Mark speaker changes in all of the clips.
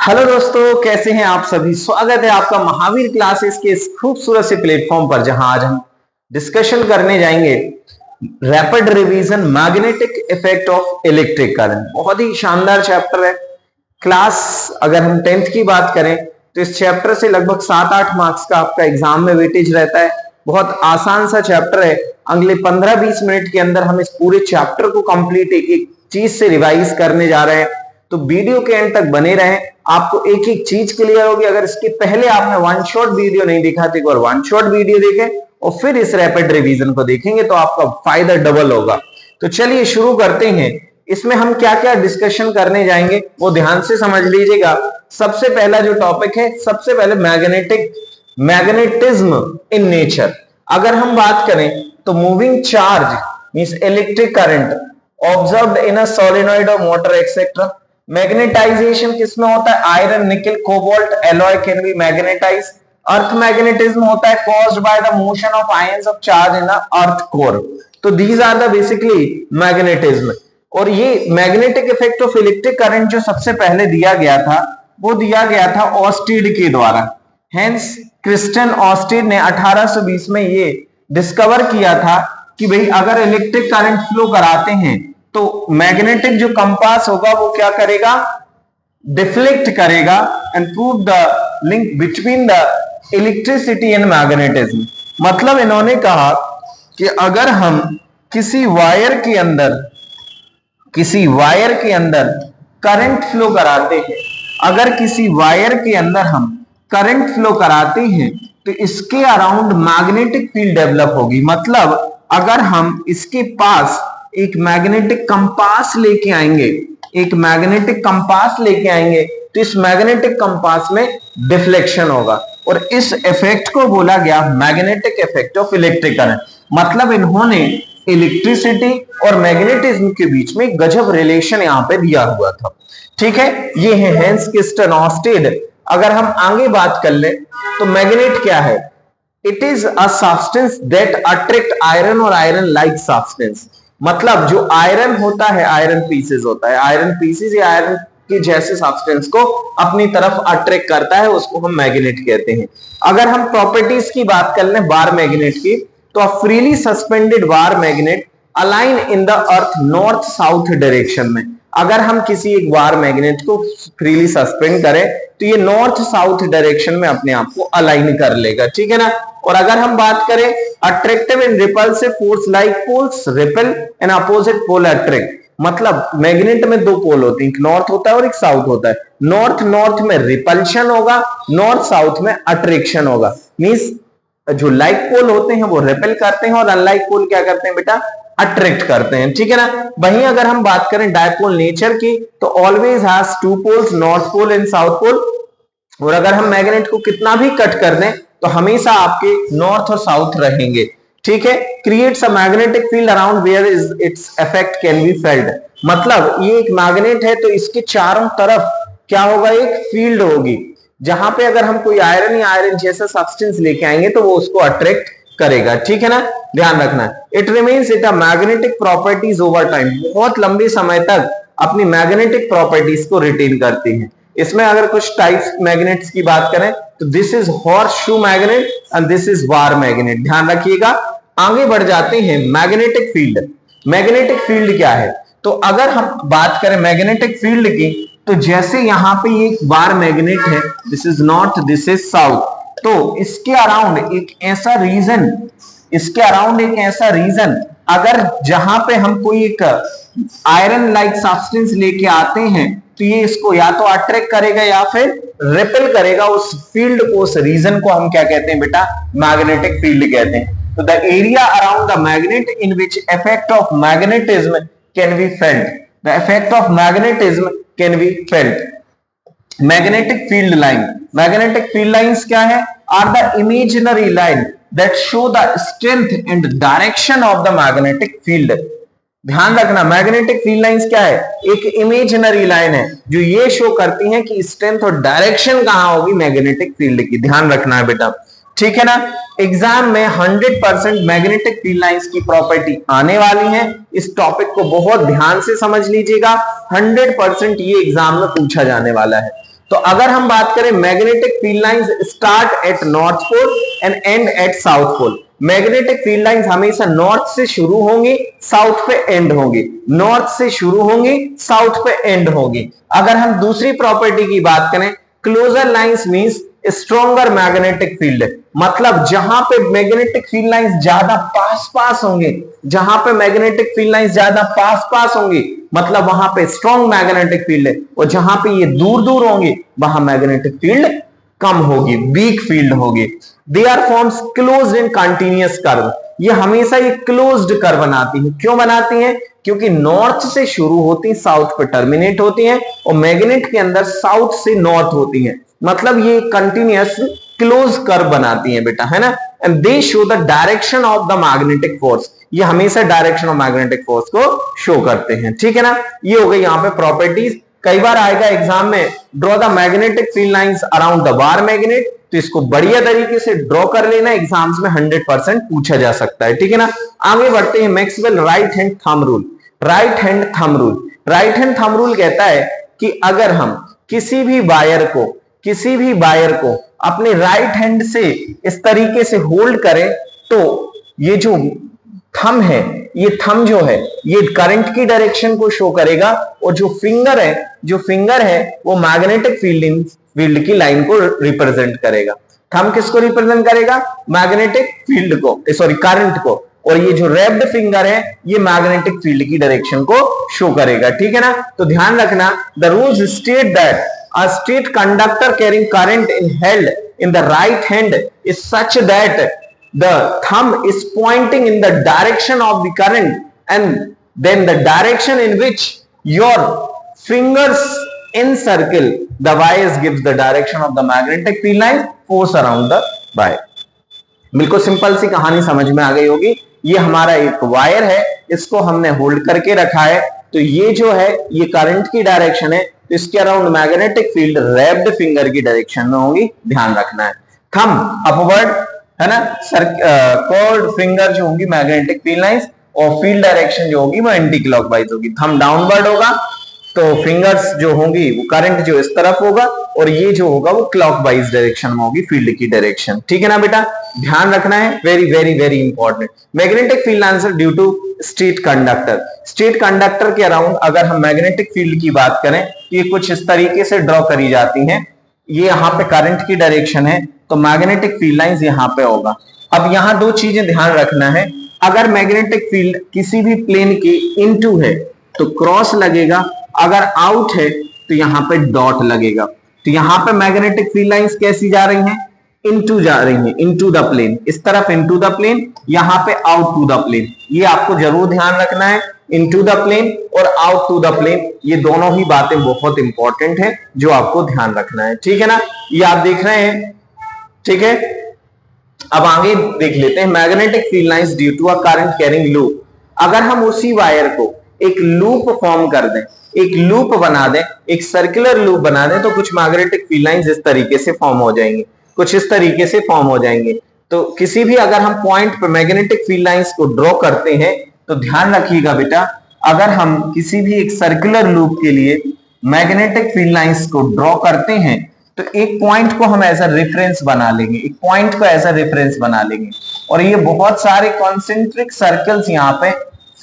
Speaker 1: Hello दोस्तों, कैसे हैं आप सभी। स्वागत है आपका महावीर क्लासेस के इस खूबसूरत से प्लेटफॉर्म पर, जहां आज हम डिस्कशन करने जाएंगे rapid revision magnetic effect of electric current. बहुत ही शानदार चैप्टर है। क्लास अगर हम 10th की बात करें तो इस चैप्टर से लगभग 7-8 मार्क्स का आपका एग्जाम में वेटेज रहता है। बहुत आसान सा चैप्टर है। अगले 15-20 मिनट के अंदर हम इस पूरे चैप्टर को कंप्लीट एक एक चीज से रिवाइज करने जा रहे हैं, तो वीडियो के एंड तक बने रहें, आपको एक एक चीज क्लियर होगी। अगर इसके पहले आपने वन शॉट वीडियो नहीं देखा तो एक बार वन शॉट वीडियो देखें और फिर इस रैपिड रिवीजन को देखेंगे तो आपका फायदा डबल होगा। तो चलिए शुरू करते हैं। इसमें हम क्या क्या डिस्कशन करने जाएंगे वो ध्यान से समझ लीजिएगा। सबसे पहला जो टॉपिक है, सबसे पहले मैग्नेटिज्म इन नेचर। अगर हम बात करें तो moving charge means electric current observed in a solenoid और मोटर एक्सेट्रा। मैग्नेटाइजेशन किसमें होता है? Iron, nickel, cobalt alloy can be magnetize. Earth magnetism होता है caused by the motion of ions of charge in the earth core. तो these are the basically magnetism. और ये magnetic effect of electric current जो सबसे पहले दिया गया था वो दिया गया था ऑस्टीड के द्वारा। हेंस क्रिस्टियन ऑस्टीड ने 1820 में ये डिस्कवर किया था कि भाई अगर इलेक्ट्रिक करंट फ्लो कराते हैं तो मैग्नेटिक जो कंपास होगा वो क्या करेगा? डिफ्लेक्ट करेगा and prove the link between the electricity and magnetism. मतलब इन्होंने कहा कि अगर हम किसी वायर के अंदर करंट फ्लो कराते हैं, अगर किसी वायर के अंदर हम करंट फ्लो कराते हैं तो इसके अराउंड मैग्नेटिक फील्ड डेवलप होगी। मतलब अगर हम इसके पास एक मैग्नेटिक कंपास लेके आएंगे तो इस मैग्नेटिक कंपास में डिफ्लेक्शन होगा और इस इफेक्ट को बोला गया magnetic effect of electric current. मतलब इन्होंने इलेक्ट्रिसिटी और मैग्नेटिज्म के बीच में गजब रिलेशन यहां पे दिया हुआ था। ठीक है, ये है हेंस क्रिस्टियन ऑस्टेड। अगर हम आगे बात कर ले तो मैग्नेट क्या है? It is a substance that attract iron और आयरन लाइक सब्सटेंस। मतलब जो आयरन होता है, आयरन पीसेस होता है, आयरन पीसेस या आयरन के जैसे सब्सटेंस को अपनी तरफ अट्रैक्ट करता है, उसको हम मैग्नेट कहते हैं। अगर हम प्रॉपर्टीज की बात कर लें बार मैग्नेट की, तो a freely suspended bar magnet align in the earth north south direction में। अगर हम किसी एक बार मैग्नेट को फ्रीली सस्पेंड करें तो ये नॉर्थ साउथ डायरेक्शन में अपने आप को अलाइन कर लेगा। ठीक है ना। और अगर हम बात करें attractive and repulsive force like poles repel and opposite pole attract. मतलब मैग्नेट में दो पोल होते हैं, एक नॉर्थ होता है और एक साउथ होता है। नॉर्थ में रिपल्शन होगा, नॉर्थ साउथ में अट्रैक्शन होगा। मींस जो लाइक पोल होते हैं वो रिपेल करते हैं और अनलाइक पोल क्या करते हैं बेटा? अट्रैक्ट करते हैं। ठीक है ना। वहीं अगर हम बात करें डायपोल नेचर की तो always has two poles, north pole and south pole. और अगर हम मैग्नेट को कितना भी कट कर दें तो हमेशा आपके नॉर्थ और साउथ रहेंगे। ठीक है। Creates a magnetic field around where is its effect can be felt. मतलब ये एक मैग्नेट है तो इसके चारों तरफ क्या होगा? एक फील्ड होगी, जहां पे अगर हम कोई आयरन या आयरन जैसा सब्सटेंस लेके आएंगे तो वो उसको अट्रैक्ट करेगा। ठीक है ना। ध्यान रखना। It remains it a magnetic properties over time. बहुत लंबे समय तक अपनी मैग्नेटिक प्रॉपर्टीज को रिटेन करती हैं। इसमें अगर कुछ टाइप्स मैग्नेट्स की बात करें तो this is horse shoe magnet and this is bar magnet. ध्यान रखिएगा। आगे बढ़ जाते हैं। Magnetic field. मैग्नेटिक फील्ड क्या है? तो अगर हम बात करें मैग्नेटिक फील्ड की तो जैसे यहां पे एक बार मैग्नेट है, this is north, this is south, तो इसके अराउंड एक ऐसा रीजन अगर जहां पे हम कोई एक आयरन लाइक सब्सटेंस लेके आते हैं तो ये इसको या तो अट्रैक्ट करेगा या फिर रिपेल करेगा। उस फील्ड को, उस रीजन को हम क्या कहते हैं बेटा? मैग्नेटिक फील्ड कहते हैं। तो the area around the magnet in which effect of magnetism can be felt. The effect of magnetism can be felt. Magnetic field line. Magnetic field lines क्या है? Are the imaginary line that show the strength and direction of the magnetic field. ध्यान रखना, magnetic field lines क्या है? एक imaginary line है जो ये शो करती है कि स्ट्रेंथ और डायरेक्शन कहां होगी मैग्नेटिक फील्ड की। ध्यान रखना है बेटा। ठीक है ना। एग्जाम में 100% मैग्नेटिक फील्ड लाइंस की प्रॉपर्टी आने वाली है। इस टॉपिक को बहुत ध्यान से समझ लीजिएगा। 100% ये एग्जाम में पूछा जाने वाला है। तो अगर हम बात करें magnetic field lines start at north pole and end at south pole. Magnetic field lines हमेशा नॉर्थ से शुरू होंगी, साउथ पे एंड होंगी, नॉर्थ से शुरू होंगी, साउथ पे एंड होंगी। अगर हम दूसरी प्रॉपर्टी की बात करें, closer lines means stronger magnetic field, मतलब जहां पे मैग्नेटिक फील्ड लाइंस ज्यादा पास पास होंगे, जहां पे मैग्नेटिक फील्ड लाइंस ज्यादा पास पास होंगी मतलब वहां पे स्ट्रॉन्ग मैग्नेटिक फील्ड है, और जहां पे ये दूर दूर होंगी वहां मैग्नेटिक फील्ड कम होगी, वीक फील्ड होगी। They are forms closed in continuous curve, ये हमेशा ये क्लोज्ड कर्व बनाती है। क्यों बनाती है? क्योंकि नॉर्थ से शुरू होती, साउथ पे टर्मिनेट होती हैं, और मैग्नेट के अंदर साउथ से नॉर्थ होती है, मतलब ये कंटिन्यूअस क्लोज कर्व बनाती है बेटा, है ना। And they show the direction of the magnetic force, ये हमेशा डायरेक्शन ऑफ मैग्नेटिक फोर्स को शो करते हैं, ठीक है ना। ये हो गई यहाँ पे प्रॉपर्टीज। कई बार आएगा एग्जाम में, draw the magnetic field lines around the bar magnet, तो इसको बढ़िया तरीके से ड्रॉ कर लेना, एग्जाम्स में 100% पूछा जा सकता है, ठीक है ना। आगे बढ़ते हैं, Maxwell right hand thumb rule. Right hand thumb rule, right hand thumb rule कहता है कि अगर हम किसी भी वायर को अपने राइट हैंड से इस तरीके से होल्ड करें तो ये जो थंब है, ये थंब जो है ये करंट की डायरेक्शन को शो करेगा, और जो फिंगर है वो मैग्नेटिक फील्ड की लाइन को रिप्रेजेंट करेगा। थंब किसको रिप्रेजेंट करेगा? मैग्नेटिक फील्ड को, सॉरी करंट को, और ये जो रेब्ड फिंगर है ये मैग्नेटिक फील्ड की डायरेक्शन को शो करेगा, ठीक है ना। तो ध्यान रखना, the rules state that a straight conductor carrying current held in the right hand is such that the thumb is pointing in the direction of the current, and then the direction in which your fingers encircle the wires gives the direction of the magnetic field line force around the wire। बिल्कुल simple सी कहानी समझ में आ गई होगी। ये हमारा एक wire है, इसको हमने होल्ड करके रखा है, तो ये जो है ये करंट की डायरेक्शन है, तो इसके अराउंड मैग्नेटिक फील्ड रेब्ड फिंगर की डायरेक्शन में होगी, ध्यान रखना है। थंब अपवर्ड है ना, कर्व्ड फिंगर जो होगी मैग्नेटिक फील्ड लाइंस, और फील्ड डायरेक्शन जो होगी वो एंटी क्लॉकवाइज होगी। थंब डाउनवर्ड होगा तो फिंगर्स जो होंगी वो करंट जो इस तरफ होगा, और ये जो होगा वो क्लॉकवाइज डायरेक्शन में होगी, फील्ड की डायरेक्शन, ठीक है ना बेटा, ध्यान रखना है, very very very important. Magnetic field answer due to straight conductor. Straight conductor के अराउंड अगर हम मैग्नेटिक फील्ड की बात करें तो ये कुछ इस तरीके से ड्रॉ करी जाती हैं। ये यहाँ पे करंट की डायरेक्शन है, तो मैग्नेटिक फील्ड लाइंस यहाँ पे होगा। अब यहाँ दो चीजें ध्यान रखना है, अगर मैग्नेटिक फील्ड किसी भी प्लेन के इनटू है तो क्रॉस लगेगा, अगर आउट है तो यहाँ पे डॉट लगेगा। तो यहाँ पे मैग्नेटिक फील्ड लाइंस कैसी जा रही हैं? इनटू जा रही हैं, इनटू द प्लेन, इस तरफ इनटू द प्लेन, यहाँ पे आउट टू द प्लेन। ये आपको जरूर ध्यान रखना है, इनटू द प्लेन और आउट टू द प्लेन, ये दोनों ही बातें बहुत इंपॉर्टेंट है जो आपको ध्यान रखना है, ठीक है ना। ये आप देख रहे हैं, ठीक है। अब आगे देख लेते हैं, magnetic field lines due to a current carrying loop. अगर हम उसी वायर को एक लूप फॉर्म कर दें, एक लूप बना दें, एक सर्कुलर लूप बना दें, तो कुछ मैग्नेटिक फील्ड लाइंस इस तरीके से फॉर्म हो जाएंगे, कुछ इस तरीके से फॉर्म हो जाएंगे। तो किसी भी अगर हम पॉइंट पर मैग्नेटिक फील्ड लाइंस को ड्रॉ करते हैं तो ध्यान रखिएगा बेटा, अगर हम किसी भी एक सर्कुलर लूप के लिए मैग्नेटिक फील्ड लाइंस को ड्रॉ करते हैं तो एक पॉइंट को हम एज अ रेफरेंस बना लेंगे, एक पॉइंट को एज अ रेफरेंस बना लेंगे, और ये बहुत सारे कॉन्सेंट्रिक सर्कल्स यहाँ पे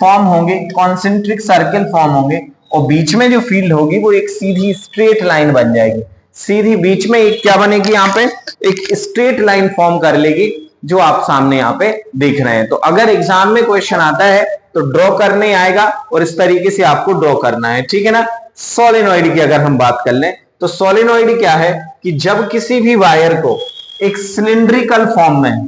Speaker 1: फॉर्म होंगे, कॉन्सेंट्रिक सर्कल फॉर्म होंगे, और बीच में जो फील्ड होगी वो एक सीधी स्ट्रेट लाइन बन जाएगी। सीधी बीच में एक क्या बनेगी, यहाँ पे एक स्ट्रेट लाइन फॉर्म कर लेगी, जो आप सामने यहाँ पे देख रहे हैं। तो अगर एग्जाम में क्वेश्चन आता है तो ड्रॉ करने आएगा, और इस तरीके से आपको ड्रॉ करना है, ठीक है ना। सोलेनॉइड की अगर हम बात कर लें तो सोलेनॉइड क्या है कि जब किसी भी वायर को एक सिलिंड्रिकल फॉर्म में,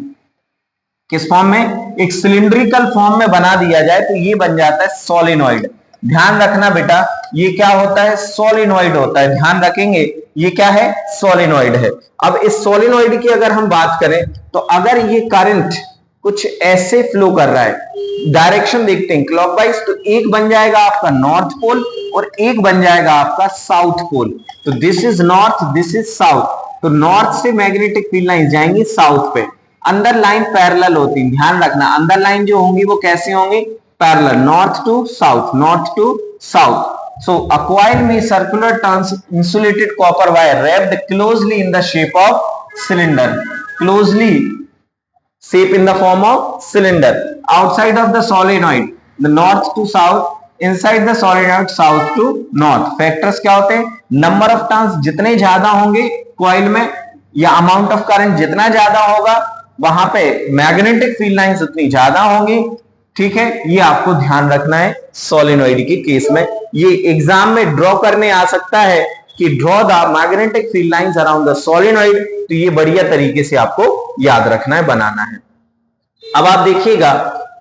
Speaker 1: किस फॉर्म में, एक सिलिंड्रिकल फॉर्म में बना दिया जाए तो ये बन जाता है सोलेनॉइड। ध्यान रखना बेटा, ये क्या होता है? सोलेनॉइड होता है, ध्यान रखेंगे, ये क्या है? सोलेनॉइड है। अब इस सोलेनॉइड की अगर हम बात करें तो अगर ये करंट कुछ ऐसे फ्लो कर रहा है, डायरेक्शन देखते हैं क्लॉकवाइज, तो एक बन जाएगा आपका नॉर्थ पोल और एक बन जाएगा आपका साउथ पोल। तो this is north, this is south. तो नॉर्थ से मैग्नेटिक फील्ड लाइन जाएंगी साउथ पे, अंदर लाइन पैरेलल होती है, ध्यान रखना, अंदर लाइन जो होंगी वो कैसे होंगी? Parallel, north to south, north to south. So a coil में circular turns insulated copper wire wrapped closely in the shape of cylinder, closely shape in the form of cylinder outside of the solenoid, the north to south, inside the solenoid south to north. Factors क्या होते हैं? Number of turns जितने ज्यादा होंगे coil में या amount of current जितना ज्यादा होगा वहां पे मैग्नेटिक फील्ड लाइंस उतनी ज्यादा होंगी। ठीक है, ये आपको ध्यान रखना है सोलेनोइड के केस में। ये एग्जाम में ड्रॉ करने आ सकता है कि draw the magnetic field lines around the solenoid, तो ये बढ़िया तरीके से आपको याद रखना है, बनाना है। अब आप देखिएगा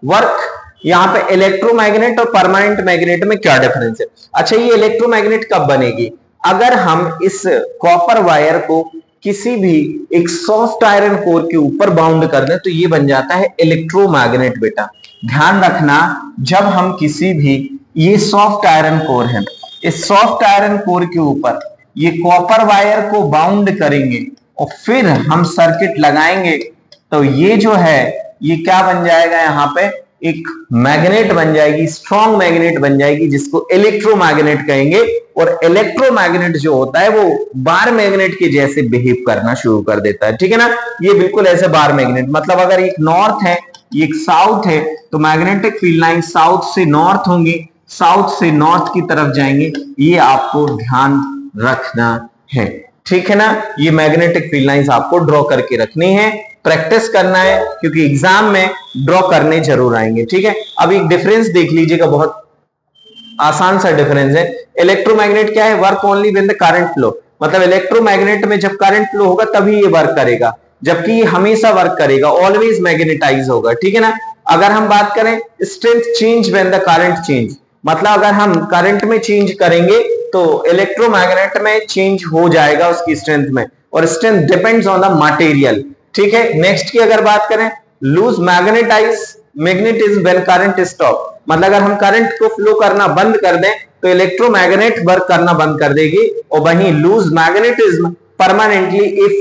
Speaker 1: वर्क यहां पे इलेक्ट्रोमैग्नेट और परमानेंट मैग्नेट में क्या डिफरेंस है। अच्छा, ये इलेक्ट्रोमैग्नेट कब बनेगी? अगर हम इस कॉपर वायर को किसी भी एक सॉफ्ट आयरन कोर के ऊपर बाउंड कर दें तो ये बन जाता है इलेक्ट्रोमैग्नेट। बेटा ध्यान रखना, जब हम किसी भी, ये सॉफ्ट आयरन कोर है, इस सॉफ्ट आयरन कोर के ऊपर ये कॉपर वायर को बाउंड करेंगे और फिर हम सर्किट लगाएंगे तो ये जो है ये क्या बन जाएगा, यहाँ पे एक मैग्नेट बन जाएगी, स्ट्रॉन्ग मैग्नेट बन जाएगी जिसको इलेक्ट्रोमैग्नेट कहेंगे। और इलेक्ट्रोमैग्नेट जो होता है वो बार मैग्नेट के जैसे बिहेव करना शुरू कर देता है। ठीक है ना, ये बिल्कुल ऐसे बार मैग्नेट, मतलब अगर एक नॉर्थ है ये एक साउथ है तो मैग्नेटिक फील्ड लाइन साउथ से नॉर्थ होंगी, साउथ से नॉर्थ की तरफ जाएंगे, ये आपको ध्यान रखना है। ठीक है ना, ये मैग्नेटिक फील्ड लाइंस आपको ड्रॉ करके रखनी है, प्रैक्टिस करना है क्योंकि एग्जाम में ड्रॉ करने जरूर आएंगे। ठीक है, अब एक डिफरेंस देख लीजिएगा, बहुत आसान सा डिफरेंस है। इलेक्ट्रोमैग्नेट क्या है? Work only when the current flow, मतलब इलेक्ट्रोमैग्नेट में जब करंट फ्लो होगा तभी ये वर्क करेगा, जबकि ये हमेशा वर्क करेगा, ऑलवेज मैग्नेटाइज होगा। ठीक है ना, अगर हम बात करें strength change when the current change, मतलब अगर हम करंट में चेंज करेंगे तो इलेक्ट्रोमैग्नेट में चेंज हो जाएगा उसकी स्ट्रेंथ में, और strength depends on the material. ठीक है, नेक्स्ट की अगर बात करें, lose magnetism when current stop, मतलब अगर हम करंट को फ्लो करना बंद कर दें तो इलेक्ट्रोमैग्नेट वर्क करना बंद कर देगी, और वहीं लूज मैग्नेटिज्म परमानेंटली इफ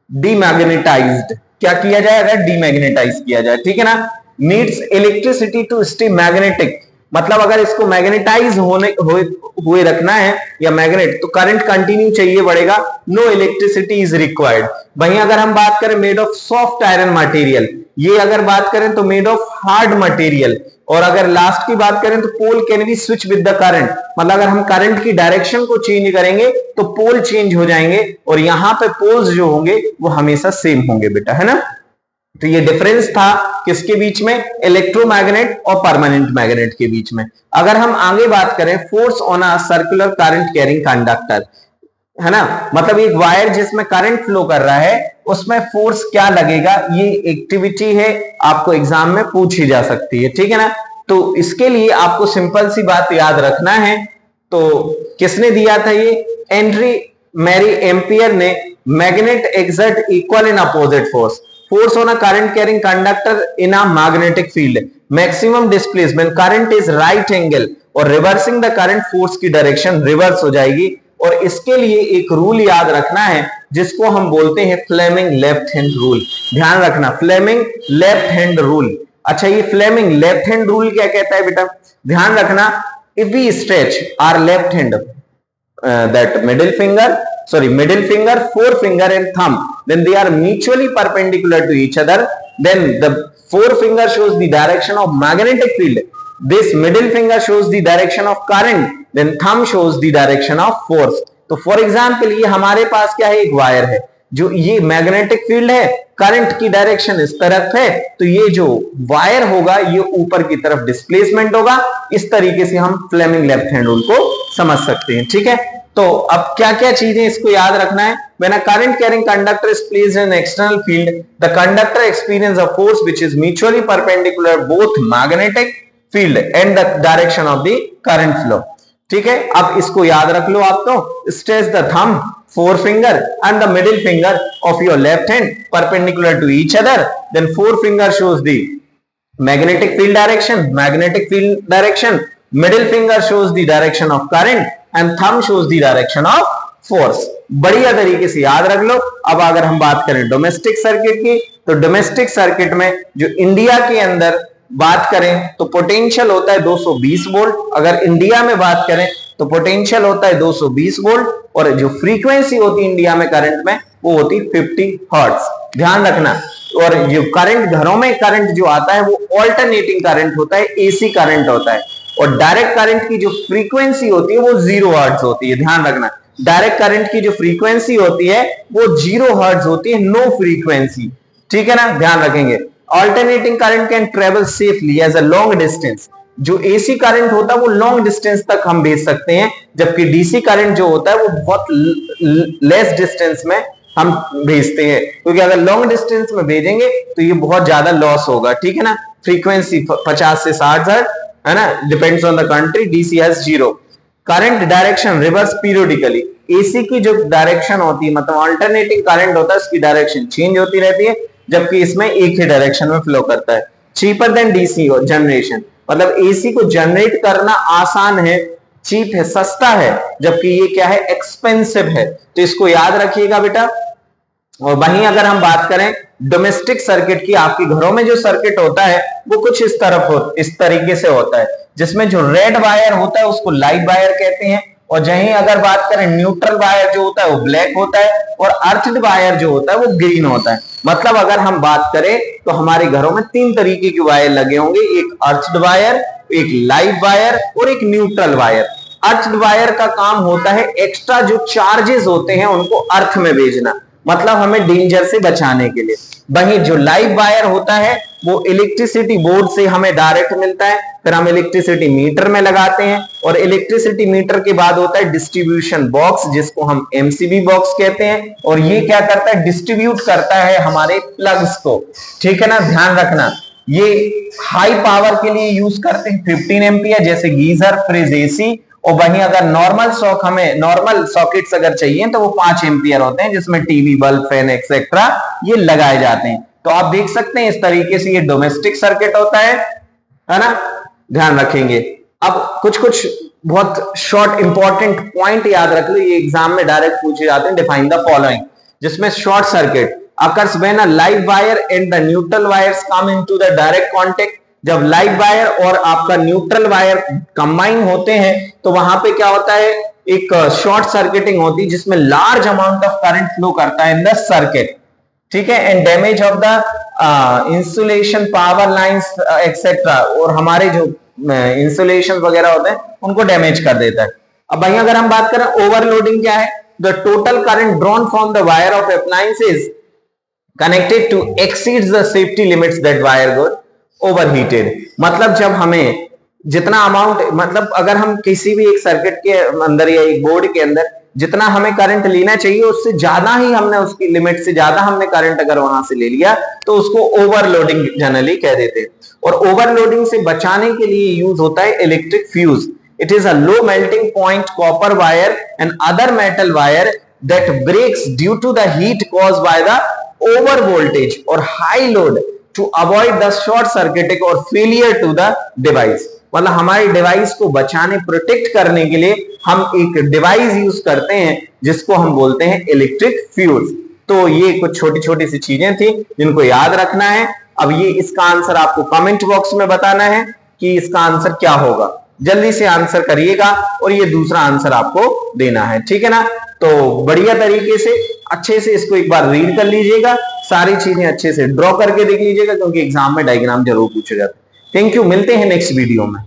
Speaker 1: डीमैग्नेटाइज्ड, क्या किया जाए? अगर डीमैग्नेटाइज किया जाए। ठीक है ना, needs electricity to stay magnetic, मतलब अगर इसको मैग्नेटाइज हुए रखना है या मैग्नेट तो करंट कंटिन्यू चाहिए बढ़ेगा, नो इलेक्ट्रिसिटी इज रिक्वायर्ड। वहीं अगर हम बात करें made of soft iron material, ये अगर बात करें तो मेड ऑफ हार्ड मटेरियल, और अगर लास्ट की बात करें तो pole can be switch with the current, मतलब अगर हम करंट की डायरेक्शन को चेंज करेंगे तो पोल चेंज हो जाएंगे, और यहां पे पोल्स जो होंगे वो हमेशा सेम होंगे बेटा, है ना। तो ये डिफरेंस था किसके बीच में? इलेक्ट्रोमैग्नेट और परमानेंट मैग्नेट के बीच में। अगर हम आगे बात करें, force on a circular current carrying conductor, है ना, मतलब एक वायर जिसमें करंट फ्लो कर रहा है उसमें फोर्स क्या लगेगा, ये एक्टिविटी है, आपको एग्जाम में पूछी जा सकती है। ठीक है ना, तो इसके लिए आपको सिंपल सी बात याद रखना है। तो किसने दिया था ये? हेनरी मैरी एम्पियर ने। Magnet exert equal in opposite force, force on a current carrying conductor in a magnetic field, maximum displacement current is right angle, और रिवर्सिंग द करंट फोर्स की डायरेक्शन रिवर्स हो जाएगी। और इसके लिए एक rule याद रखना है जिसको हम बोलते हैं फ्लेमिंग लेफ्ट हैंड रूल। ध्यान रखना, फ्लेमिंग लेफ्ट हैंड रूल। अच्छा, ये फ्लेमिंग लेफ्ट हैंड रूल क्या कहता है बेटा? ध्यान रखना, if we stretch our left hand that middle finger, forefinger and thumb, then they are mutually perpendicular to each other, then the forefinger shows the direction of magnetic field, this middle finger shows the direction of current, then thumb shows the direction of force। तो for example ये हमारे पास क्या है? एक wire है, जो ये magnetic field है, करंट की डायरेक्शन इस तरफ है, तो ये जो वायर होगा ये ऊपर की तरफ डिस्प्लेसमेंट होगा। इस तरीके से हम फ्लेमिंग लेफ्ट हैंड रूल को समझ सकते हैं। ठीक है, तो अब क्या क्या चीजें इसको याद रखना है? When a current carrying conductor is placed in an external field, the conductor experiences a force which is mutually perpendicular both magnetic field and the direction of the current flow। ठीक है, अब इसको याद रख लो आप। तो stretch the thumb, forefinger and the middle finger of your left hand perpendicular to each other, then forefinger shows the magnetic field direction, middle finger shows the direction of current and thumb shows the direction of force। बढ़िया तरीके से याद रख लो। अब अगर हम बात करें डोमेस्टिक सर्किट की, तो डोमेस्टिक सर्किट में जो इंडिया के अंदर बात करें तो पोटेंशियल होता है 220 वोल्ट, अगर इंडिया में बात करें तो पोटेंशियल होता है 220 वोल्ट, और जो फ्रीक्वेंसी होती है इंडिया में करंट में वो होती 50 हर्ट्ज, ध्यान रखना। और जो करंट घरों में करंट जो आता है वो ऑल्टरनेटिंग करंट होता है, एसी करंट होता है, और डायरेक्ट करंट की जो फ्रीक्वेंसी होती है वो 0 हर्ट्ज होती है, ध्यान रखना। डायरेक्ट करंट की जो फ्रीक्वेंसी होती है वो 0 हर्ट्ज होती है, नो फ्रीक्वेंसी, ठीक है ना, ध्यान रखेंगे। Alternating current can travel safely as a long distance, जो एसी करंट होता है वो लॉन्ग डिस्टेंस तक हम भेज सकते हैं, जबकि डीसी करंट जो होता है वो बहुत लेस डिस्टेंस में हम भेजते हैं, क्योंकि अगर लॉन्ग डिस्टेंस में भेजेंगे तो ये बहुत ज्यादा लॉस होगा, ठीक है ना। फ्रीक्वेंसी 50 से 60 हर्ट्ज है ना, depends on the country. DC has 0 current direction reverse periodically, AC की जो डायरेक्शन होती है मतलब अल्टरनेटिंग करंट होता है उसकी डायरेक्शन चेंज होती रहती है, जबकि इसमें एक ही डायरेक्शन में फ्लो करता है। चीपर देन डीसी जनरेशन, मतलब एसी को जनरेट करना आसान है, चीप है, सस्ता है, जबकि ये क्या है, एक्सपेंसिव है, तो इसको याद रखिएगा बेटा। और वहीं अगर हम बात करें डोमेस्टिक सर्किट की, आपके घरों में जो सर्किट होता है वो कुछ इस तरीके से होता है, जिसमें जो रेड वायर होता है उसको लाइट वायर कहते हैं, और जहीं अगर बात करें न्यूट्रल वायर जो होता है वो ब्लैक होता है, और अर्थड वायर जो होता है वो ग्रीन होता है। मतलब अगर हम बात करें तो हमारे घरों में 3 तरीके के वायर लगे होंगे, एक अर्थड वायर, एक लाइट वायर और एक न्यूट्रल वायर। अर्थड वायर का काम होता है एक्स्ट्रा जो चार्जेस होते हैं उनको अर्थ में भेजना, मतलब हमें डेंजर से बचाने के लिए। वहीं जो लाइव वायर होता है वो इलेक्ट्रिसिटी बोर्ड से हमें डायरेक्ट मिलता है, फिर हम इलेक्ट्रिसिटी मीटर में लगाते हैं, और इलेक्ट्रिसिटी मीटर के बाद होता है डिस्ट्रीब्यूशन बॉक्स, जिसको हम एमसीबी बॉक्स कहते हैं, और ये क्या करता है, डिस्ट्रीब्यूट करता है हमारे प्लग्स को, ठीक है ना, ध्यान रखना। ये हाई पावर के लिए यूज करते हैं 15 एम्पियर, जैसे गीजर, फ्रिज, एसी, और वहीं अगर नॉर्मल सॉकेट्स अगर चाहिए तो वो 5 एम्पियर होते हैं, जिसमें टीवी, बल्ब, फैन एक्सेट्रा ये लगाए जाते हैं। तो आप देख सकते हैं इस तरीके से ये डोमेस्टिक सर्किट होता है ना, ध्यान रखेंगे। अब कुछ बहुत शॉर्ट इंपॉर्टेंट पॉइंट याद रख लो, ये एग्जाम में डायरेक्ट पूछे जाते हैं। डिफाइन द फॉलोइंग, जिसमें short circuit occurs when a live wire and the neutral wires come into the direct contact, जब लाइव वायर और आपका न्यूट्रल वायर कंबाइन होते हैं तो वहां पे क्या होता है, एक शॉर्ट सर्किटिंग होती है, जिसमें large amount of current flow करता है इन द सर्किट, ठीक है, and damage of the insulation, power lines etcetera, और हमारे जो इंसुलेशन वगैरह होते हैं उनको डैमेज कर देता है। अब वहीं अगर हम बात करें ओवरलोडिंग क्या है, the total current drawn from the wire of appliances connected to exceeds the safety limits that wire got overheated, मतलब जब हमें जितना अमाउंट, मतलब अगर हम किसी भी एक सर्किट के अंदर या एक बोर्ड के अंदर जितना हमें करंट लेना चाहिए उससे ज्यादा ही हमने, उसकी लिमिट से ज्यादा हमने करंट अगर वहां से ले लिया तो उसको ओवरलोडिंग जनरली कह देते हैं। और ओवरलोडिंग से बचाने के लिए यूज होता है electric fuse. It is a low melting point copper wire and other metal wire that breaks due to the heat caused by the over voltage or high load to avoid the short circuiting or failure to the device, मतलब हमारी device को बचाने, protect करने के लिए हम एक device use करते हैं जिसको हम बोलते हैं इलेक्ट्रिक फ्यूज। तो ये कुछ छोटी छोटी सी चीजें थी जिनको याद रखना है। अब ये इसका आंसर आपको कमेंट बॉक्स में बताना है कि इसका आंसर क्या होगा, जल्दी से आंसर करिएगा और ये दूसरा आंसर आपको देना है, ठीक है ना। तो बढ़िया तरीके से अच्छे से इसको एक बार रीड कर लीजिएगा, सारी चीजें अच्छे से ड्रॉ करके देख लीजिएगा, क्योंकि एग्जाम में डायग्राम जरूर पूछे जाते हैं। थैंक यू, मिलते हैं नेक्स्ट वीडियो में।